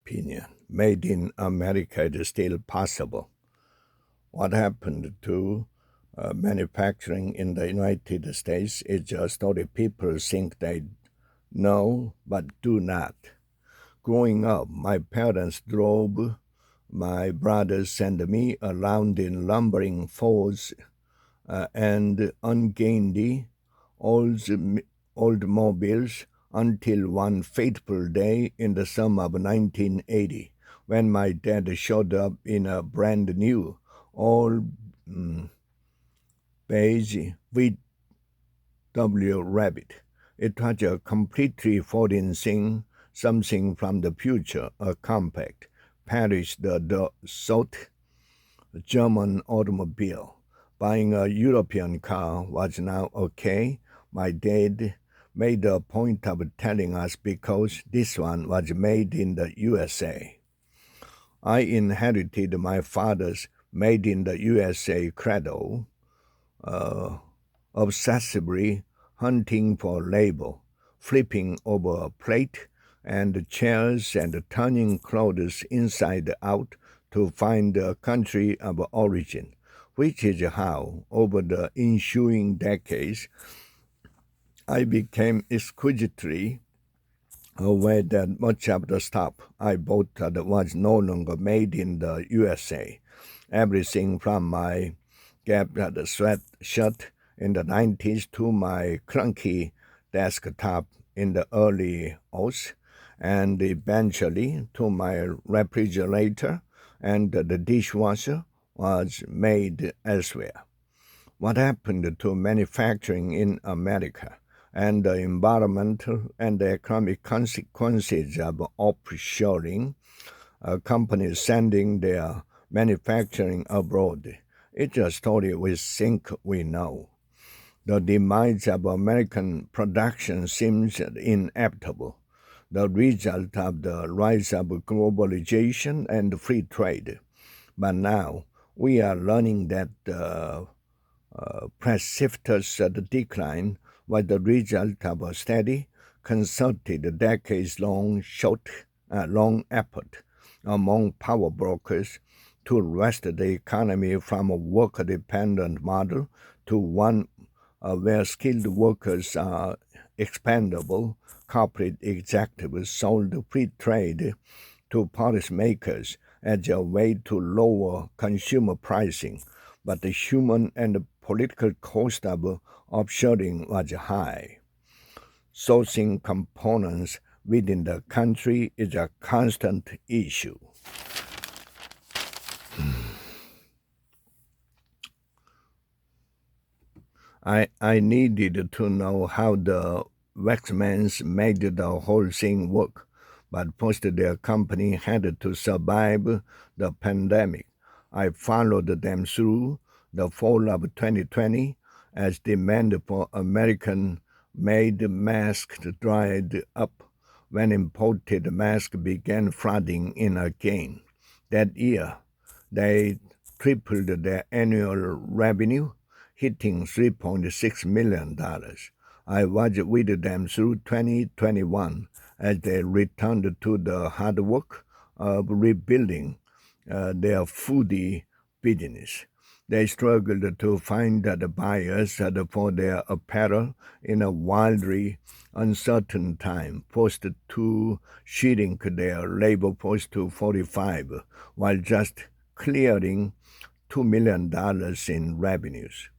opinion, made in America is still possible. What happened to manufacturing in the United States is a story people think they know but do not. Growing up, my parents drove my brothers and me around in lumbering Fords and ungainly old, old mobiles until one fateful day in the summer of 1980 when my dad showed up in a brand new all beige VW Rabbit. It was a completely foreign thing, something from the future, a compact, Paris the South German automobile. Buying a European car was now okay. My dad made a point of telling us because this one was made in the USA. I inherited my father's made in the USA credo, obsessively hunting for label, flipping over a plate and chairs and turning clothes inside out to find the country of origin, which is how, over the ensuing decades, I became exquisitely aware that much of the stuff I bought was no longer made in the USA. Everything from my Gap sweatshirt in the 90s to my clunky desktop in the early aughts, and eventually to my refrigerator and the dishwasher was made elsewhere. What happened to manufacturing in America and the environmental and the economic consequences of offshoring, companies sending their manufacturing abroad. It's a story we think we know. The demise of American production seems inevitable, the result of the rise of globalization and free trade. But now we are learning that precipitous decline was the result of a steady, concerted, long effort among power brokers to wrest the economy from a worker-dependent model to one where skilled workers are expendable. Corporate executives sold free trade to policymakers as a way to lower consumer pricing, but the human and political cost of offshoring was high. Sourcing components within the country is a constant issue. I needed to know how the Waxmans made the whole thing work, but first their company had to survive the pandemic. I followed them through the fall of 2020 as demand for American-made masks dried up when imported masks began flooding in again. That year, they tripled their annual revenue, hitting $3.6 million. I was with them through 2021 as they returned to the hard work of rebuilding their foodie business. They struggled to find the buyers for their apparel in a wildly uncertain time, forced to shrink their labor force to 45 while just clearing $2 million in revenues.